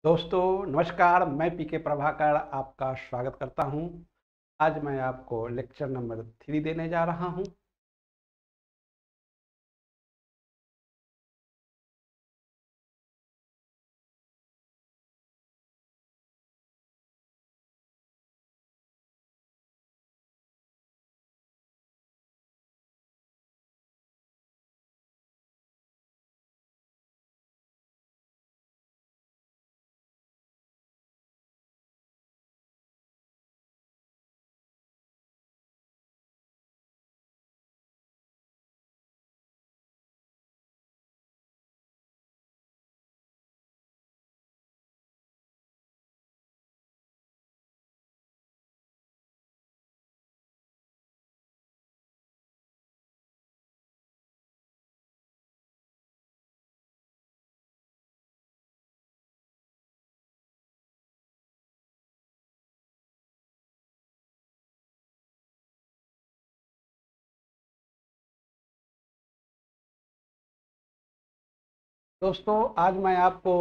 दोस्तों नमस्कार, मैं पीके प्रभाकर आपका स्वागत करता हूं। आज मैं आपको लेक्चर नंबर 3 देने जा रहा हूं। दोस्तों आज मैं आपको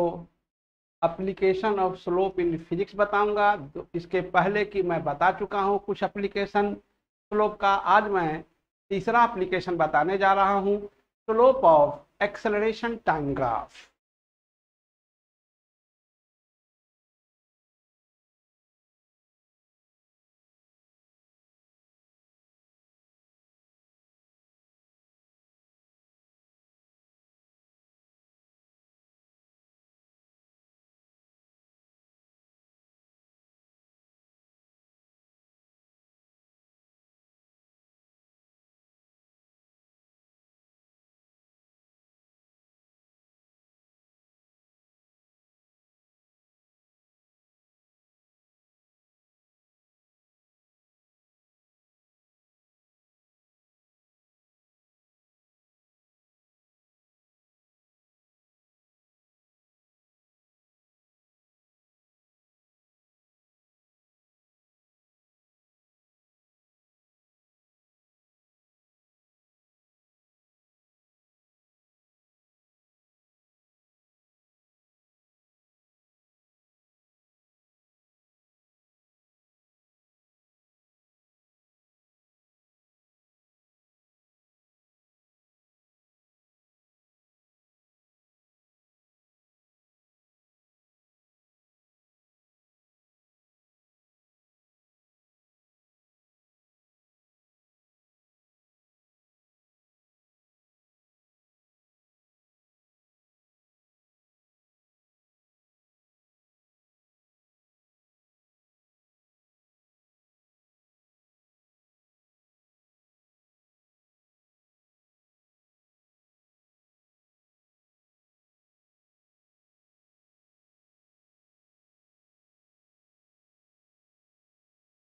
application of slope in physics बताऊंगा। इसके पहले कि मैं बता चुका हूं कुछ एप्लीकेशन स्लोप का। आज मैं तीसरा एप्लीकेशन बताने जा रहा हूं, slope of acceleration time graph.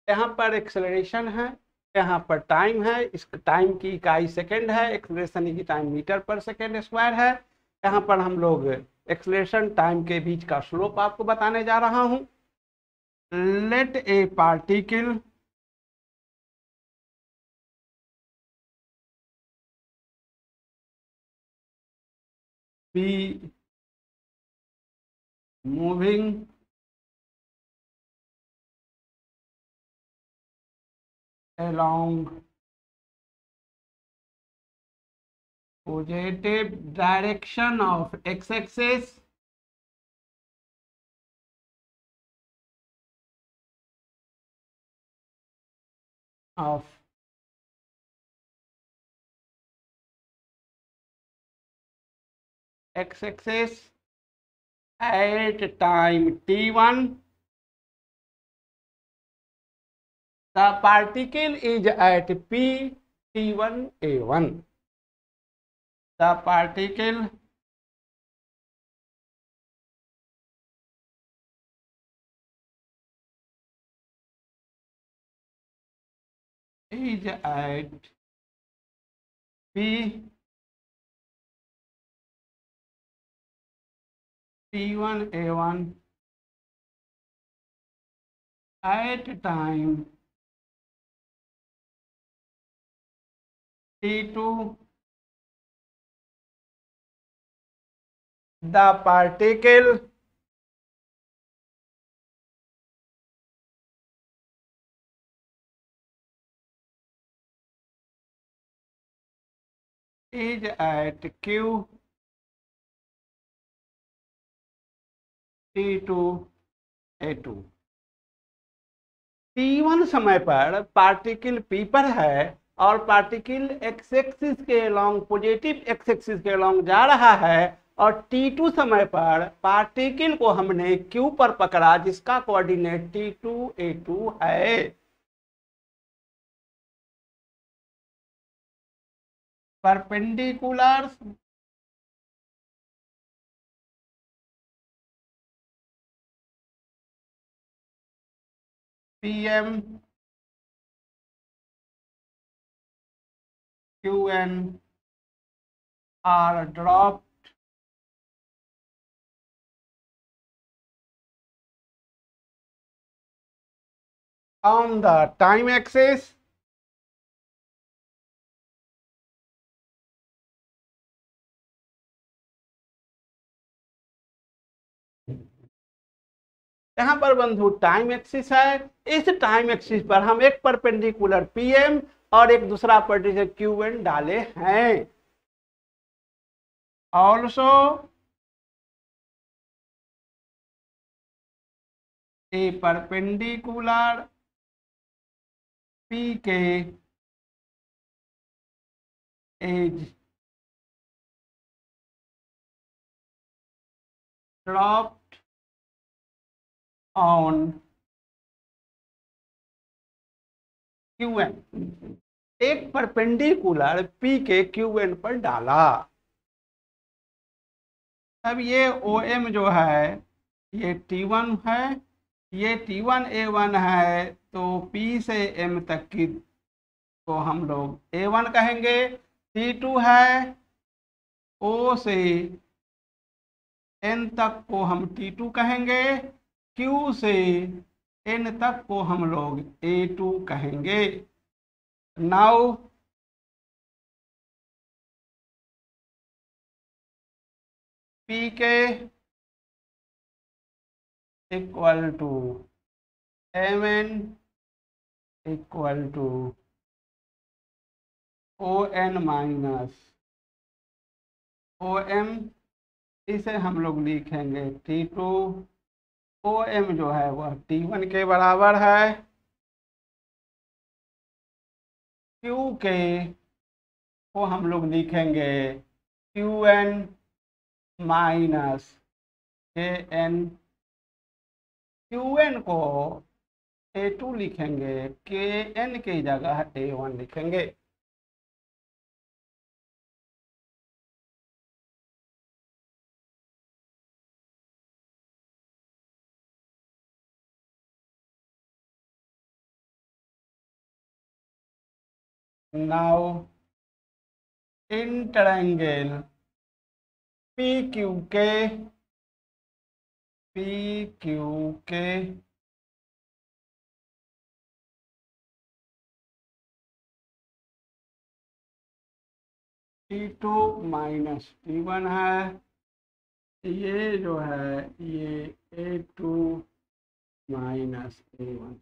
यहाँ पर एक्सेलरेशन है, यहाँ पर टाइम है। इस टाइम की इकाई सेकंड है। एक्सेलरेशन की टाइम मीटर पर सेकंड स्क्वायर है। यहाँ पर हम लोग एक्सेलरेशन टाइम के बीच का स्लोप आपको बताने जा रहा हूं। Let a particle B moving along positive direction of x-axis of x-axis at time t1. The particle is at p t1 a1. The particle is at p t1 a1 at time t2. The particle is at Q T2 A2। T1 समय पर particle P पर है और particle x axis के along, positive x axis के along जा रहा है, और T2 समय पर पार्टिकल को हमने Q पर पकड़ा जिसका कोऑर्डिनेट T2 A2 है। Perpendicular PM QN are dropped on the time axis यहाँ पर बंधु टाइम एक्सिस है। इस टाइम एक्सिस पर हम एक परपेंडिकुलर पीएम और एक दूसरा पर्टिकुलर क्यूएन डाले हैं। ऑल्सो ए परपेंडिकुलर पी के एज ड्रॉप्ड ऑन क्यूएन। एक परपेंडिकुलर पी के क्यूएन पर डाला। अब ये OM जो है ये T1 है, ये T1 A1 है, तो P से M तक की तो हम लोग A1 कहेंगे। T2 है, O से N तक को हम T2 कहेंगे। Q से N तक को हम लोग A2 कहेंगे। नाउ P के equal to MN equal to ON minus OM। इसे हम लोग लिखेंगे T2। OM जो है वह T1 के बराबर है। Q के को हम लोग लिखेंगे QN माइनस KN। QN को A2 लिखेंगे, KN की जगह A1 लिखेंगे। Now in triangle PQK T2 minus T1 है, ये जो है ये A2 माइनस A1।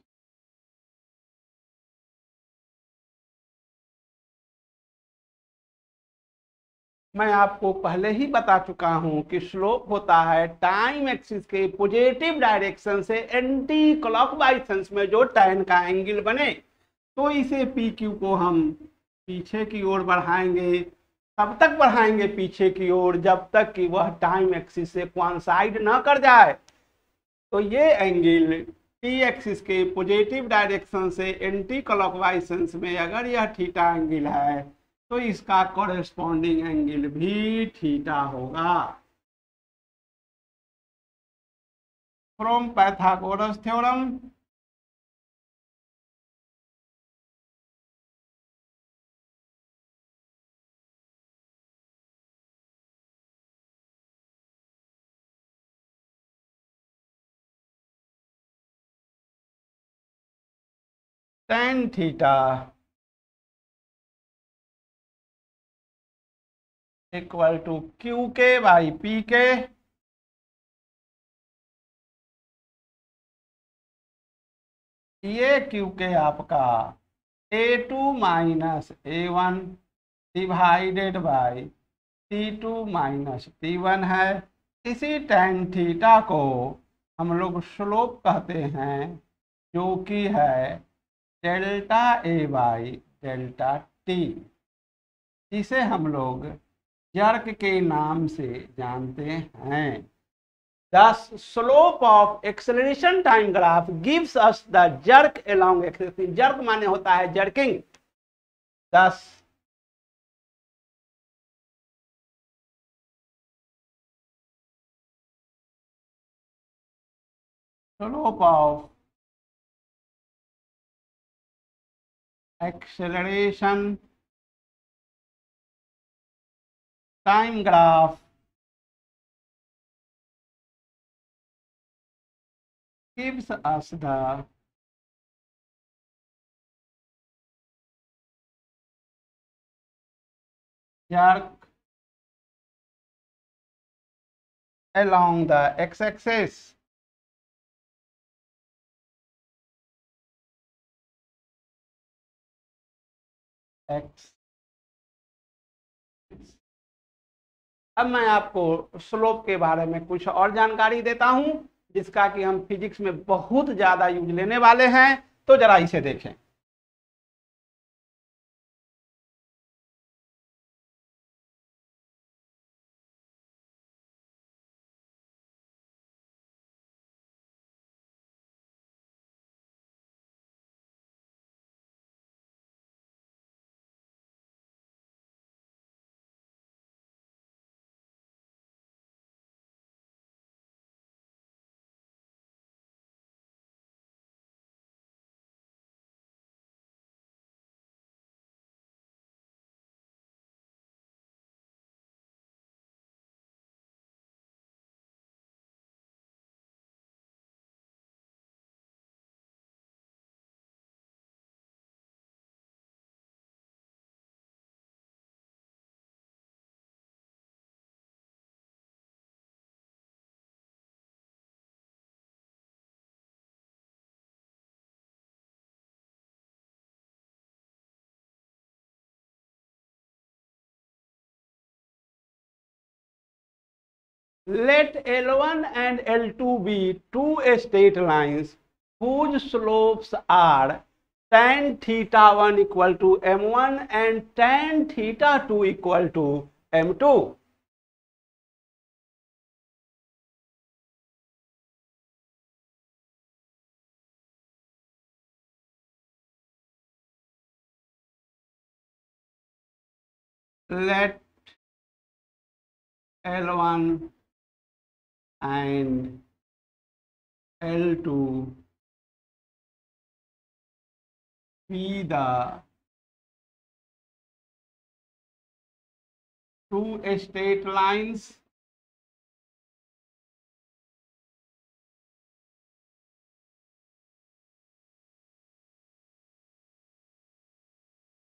मैं आपको पहले ही बता चुका हूं कि स्लोप होता है टाइम एक्सिस के पॉजिटिव डायरेक्शन से एंटी क्लॉकवाइज में जो tan का एंगल बने, तो इसे PQ को हम पीछे की ओर बढ़ाएंगे। तब तक बढ़ाएंगे पीछे की ओर जब तक कि वह टाइम एक्सिस से कोइंसाइड ना कर जाए। तो ये एंगल T एक्सिस के पॉजिटिव डायरेक्शन से एंटी क्लॉकवाइज में अगर यह थीटा एंगल है तो इसका कॉरेस्पॉन्डिंग एंगल भी थीटा होगा। From Pythagoras theorem tan theta equal to QK by PK। ये QK आपका A2 minus A1 divided by T2 minus T1 है। इसी tan थीटा को हम लोग स्लोप कहते हैं, जो कि है delta A by delta T, जिसे हम लोग जर्क के नाम से जानते हैं। The slope of acceleration time graph gives us the jerk along axis. jerk माने होता है jerking. Thus slope of acceleration time graph gives us the jerk along the x-axis. X. अब मैं आपको स्लोप के बारे में कुछ और जानकारी देता हूं, जिसका कि हम फिजिक्स में बहुत ज्यादा यूज लेने वाले हैं। तो जरा इसे देखें। Let L1 and L2 be two straight lines whose slopes are tan theta 1 equal to m1 and tan theta 2 equal to m2. Let L1 and L2 be the two straight lines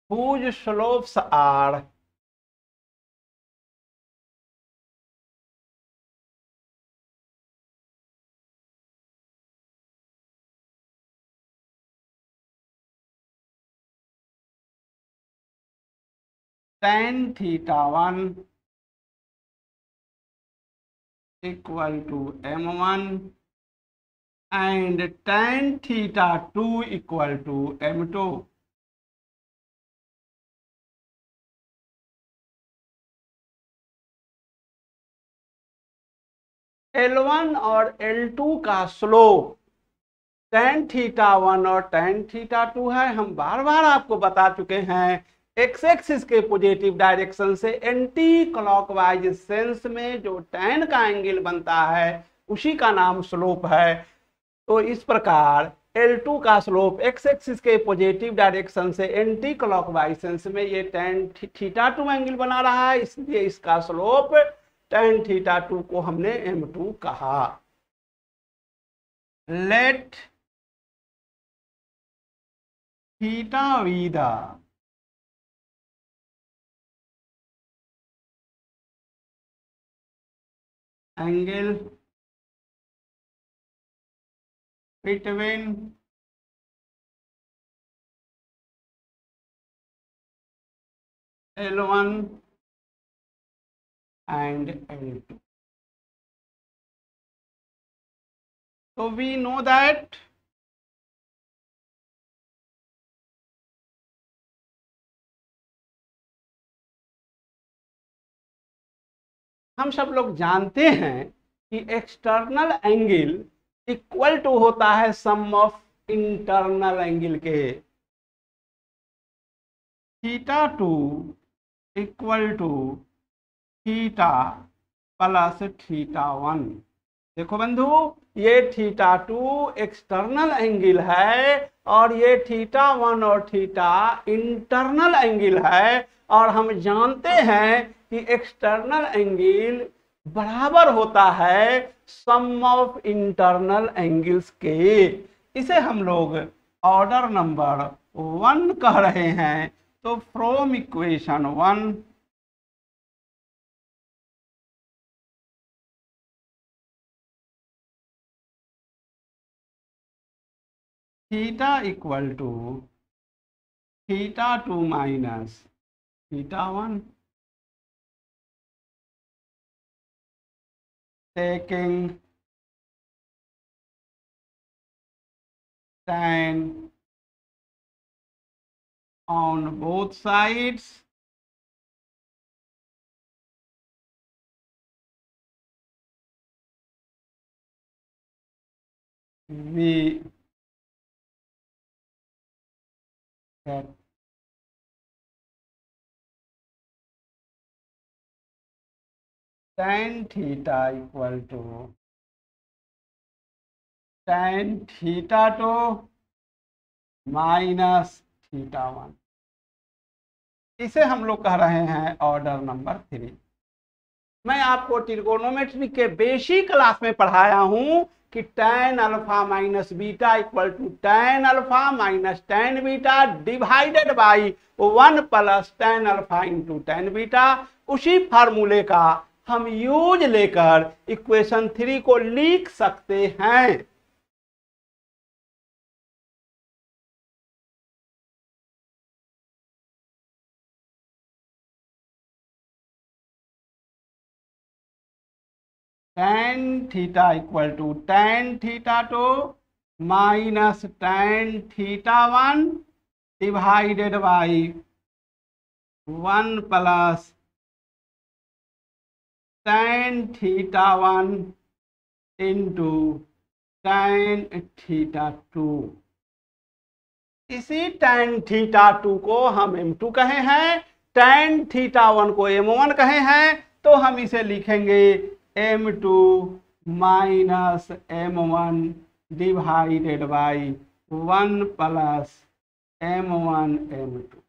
whose slopes are tan theta 1 equal to m1 and tan theta 2 equal to m2. L1 और L2 का slope tan theta 1 और tan theta 2 है। हम बार बार आपको बता चुके हैं, x axis के पॉजिटिव डायरेक्शन से एंटी क्लॉकवाइज सेंस में जो tan का एंगल बनता है उसी का नाम स्लोप है। तो इस प्रकार L2 का स्लोप एक्स एक्सिस के पॉजिटिव डायरेक्शन से एंटी क्लॉकवाइज सेंस में ये tan थीटा 2 एंगल बना रहा है, इसलिए इसका स्लोप tan थीटा 2 को हमने m2 कहा। Let theta be the angle between L1 and L2. So we know that हम सब लोग जानते हैं कि एक्सटर्नल एंगल इक्वल टू होता है सम ऑफ इंटरनल एंगल के। Theta 2 equal to theta plus theta 1। देखो बंधु, ये थीटा 2 एक्सटर्नल एंगल है और ये थीटा 1 और थीटा इंटरनल एंगल है। और हम जानते हैं कि एक्सटर्नल एंगल बराबर होता है सम ऑफ इंटरनल एंगल्स के। इसे हम लोग ऑर्डर नंबर 1 कह रहे हैं। तो from equation 1 theta equal to theta 2 minus theta 1, taking tan on both sides we get tan theta equal to tan theta 2 minus theta 1। इसे हम लोग कह रहे हैं ऑर्डर नंबर 3। मैं आपको ट्रिगोनोमेट्री के बेसिक क्लास में पढ़ाया हूं कि tan alpha minus beta equal to tan alpha minus tan beta divided by 1 plus tan alpha into tan beta. उसी फार्मूले का हम यूज लेकर इक्वेशन 3 को लिख सकते हैं। tan theta equal to tan theta 2 minus tan theta 1 divided by 1 plus tan theta 1 into tan theta 2। इसी tan थीटा 2 को हम m2 कहे हैं, tan थीटा 1 को m1 कहे हैं। तो हम इसे लिखेंगे m2 minus m1 divided by 1 plus m1 m2।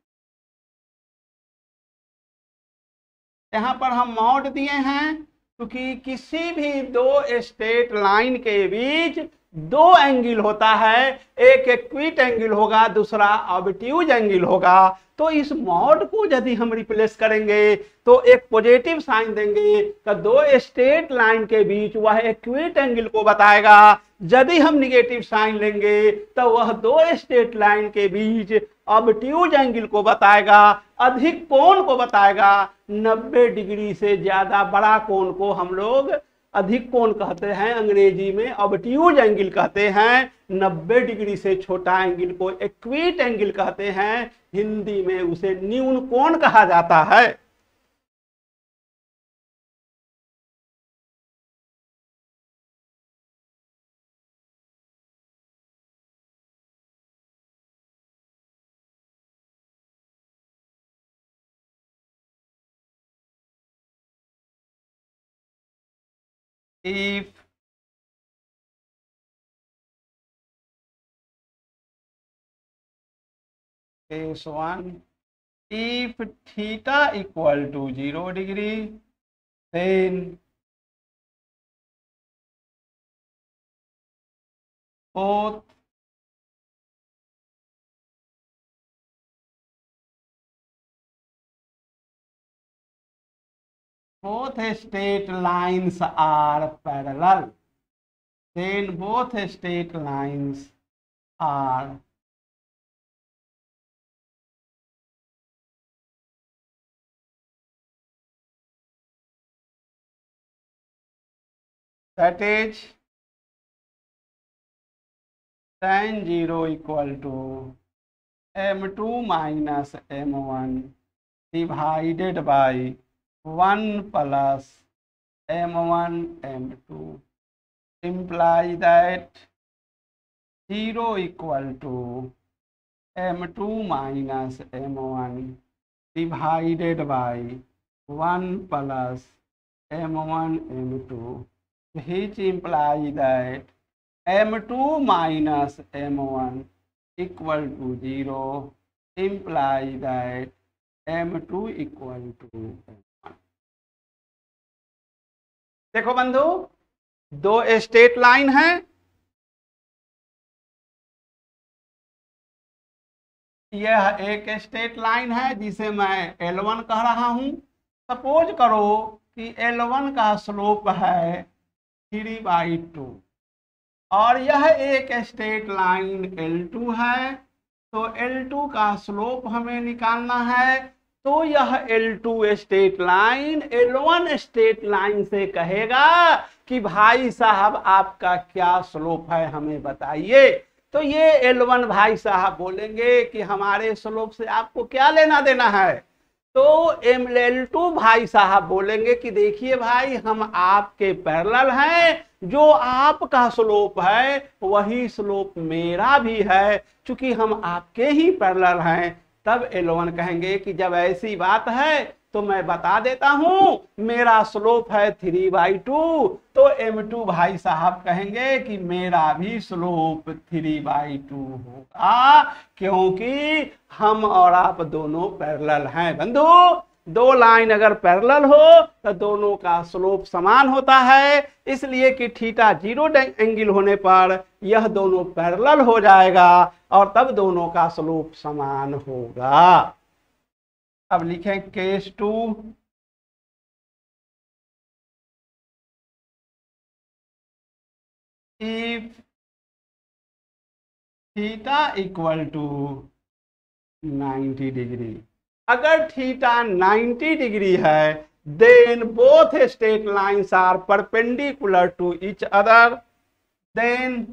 यहाँ पर हम मॉड दिए हैं क्योंकि किसी भी दो स्ट्रेट लाइन के बीच दो एंगल होता है, एक इक्विट एंगल होगा, दूसरा ऑब्ट्यूज एंगल होगा। तो इस मॉड को यदि हम रिप्लेस करेंगे तो एक पॉजिटिव साइन देंगे तो दो स्ट्रेट लाइन के बीच वह इक्विट एंगल को बताएगा। यदि हम निगेटिव साइन लेंगे तो वह दो स्ट्रेट लाइन के बीच ऑब्ट्यूज एंगल को बताएगा, अधिक कोण को बताएगा। 90 डिग्री से ज्यादा बड़ा कोण को हम लोग अधिक कोण कहते हैं, अंग्रेजी में ऑब्ट्यूज एंगल कहते हैं। 90 डिग्री से छोटा एंगल को इक्विट एंगल कहते हैं, हिंदी में उसे न्यून कोण कहा जाता है। If case 1, if theta equal to 0 degree, then both straight lines are parallel. Then both straight lines are that is tan 0 equal to m2 minus m1 divided by 1 plus m1 m2 imply that 0 equal to m2 minus m1 divided by 1 plus m1 m2, which imply that m2 minus m1 equal to 0, imply that m2 equal to m1। देखो बंधु, दो straight line है, यह एक straight line है जिसे मैं L1 कह रहा हूं। सपोज करो कि L1 का स्लोप है 3/2 और यह एक स्ट्रेट लाइन L2 है, तो L2 का स्लोप हमें निकालना है। तो यह L2 straight line L1 straight line से कहेगा कि भाई साहब आपका क्या स्लोप है हमें बताइए। तो ये L1 भाई साहब बोलेंगे कि हमारे स्लोप से आपको क्या लेना देना है। तो L2 भाई साहब बोलेंगे कि देखिए भाई हम आपके पैरेलल हैं, जो आपका स्लोप है वही स्लोप मेरा भी है, चूंकि हम आपके ही पैरेलल हैं। तब L1 कहेंगे कि जब ऐसी बात है तो मैं बता देता हूं मेरा स्लोप है 3/2। तो M2 भाई साहब कहेंगे कि मेरा भी स्लोप 3/2 होगा, क्योंकि हम और आप दोनों पैरेलल हैं। बंधु, दो लाइन अगर पैरेलल हो तो दोनों का स्लोप समान होता है, इसलिए कि थीटा 0 एंगल होने पर यह दोनों पैरेलल हो जाएगा और तब दोनों का स्लोप समान होगा। अब लिखें case 2, if theta equal to 90 degree, अगर थीटा 90 डिग्री है then both straight lines are perpendicular to each other, then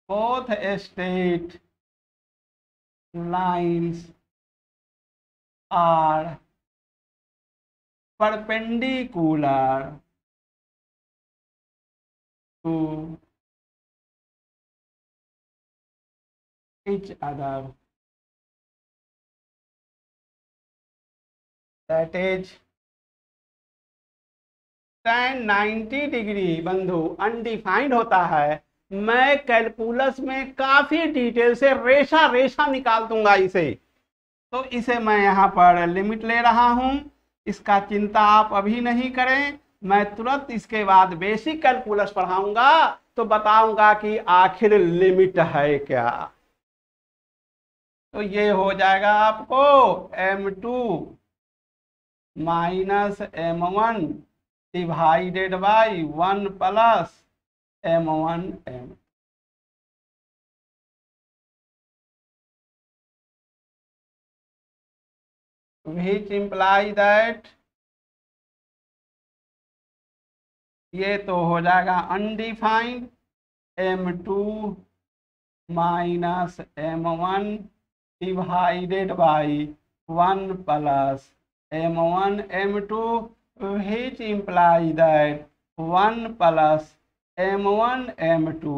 both straight lines are perpendicular to each other, that is tan 90 degree बंधु undefined होता है। मैं calculus में काफी detail से रेशा रेशा निकाल दूंगा इसे, तो इसे मैं यहाँ पर लिमिट ले रहा हूं। इसका चिंता आप अभी नहीं करें, मैं तुरंत इसके बाद बेसिक कैलकुलस पढ़ाऊंगा तो बताऊंगा कि आखिर लिमिट है क्या। तो ये हो जाएगा आपको M2 minus M1 divided by 1 plus M1 M, which imply that ये तो हो जाएगा undefined M2 minus M1 divided by 1 plus M1 M2, which imply that 1 plus M1 M2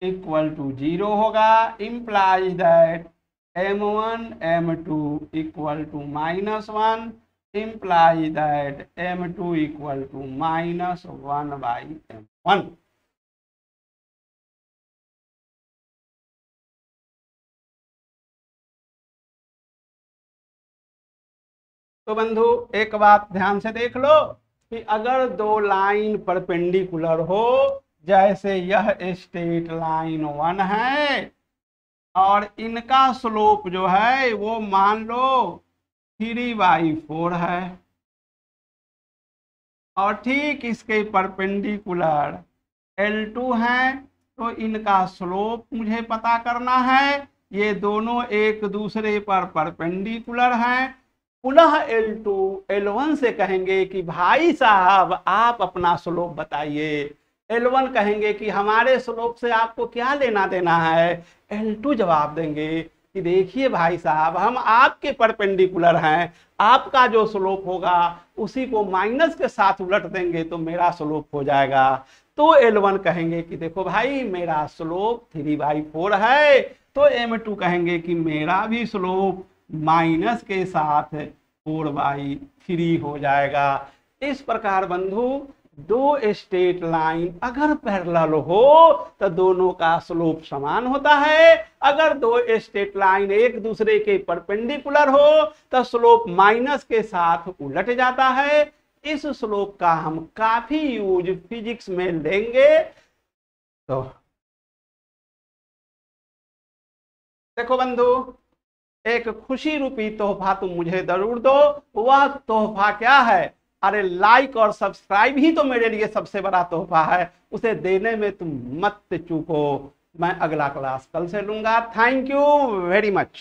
equal to 0 होगा, imply that M1 M2 equal to -1, imply that M2 equal to -1/M1। तो बंधु एक बात ध्यान से देख लो कि अगर दो लाइन परपेंडिकुलर हो, जैसे यह स्ट्रेट लाइन 1 है और इनका स्लोप जो है वो मान लो 3/4 है, और ठीक इसके परपेंडिकुलर L2 है, तो इनका स्लोप मुझे पता करना है। ये दोनों एक दूसरे पर परपेंडिकुलर हैं। पुनः L2 L1 से कहेंगे कि भाई साहब आप अपना स्लोप बताइए। L1 कहेंगे कि हमारे स्लोप से आपको क्या लेना देना है। L2 जवाब देंगे कि देखिए भाई साहब, हम आपके परपेंडिकुलर हैं, आपका जो स्लोप होगा उसी को माइनस के साथ उलट देंगे तो मेरा स्लोप हो जाएगा। तो L1 कहेंगे कि देखो भाई, मेरा स्लोप 3/4 है। तो M2 कहेंगे कि मेरा भी स्लोप माइनस के साथ 4/3 हो जाएगा। इस प्रकार बंधु, दो स्ट्रेट लाइन अगर पैरेलल हो तो दोनों का स्लोप समान होता है। अगर दो स्ट्रेट लाइन एक दूसरे के परपेंडिकुलर हो तो स्लोप माइनस के साथ उलट जाता है। इस स्लोप का हम काफी यूज फिजिक्स में लेंगे। तो देखो बंधु, एक खुशी रूपी तोहफा तुम मुझे जरूर दो। वह तोहफा क्या है? अरे लाइक और सब्सक्राइब ही तो मेरे लिए सबसे बड़ा तोहफा है। उसे देने में तुम मत चूको। मैं अगला क्लास कल से लूंगा। Thank you very much.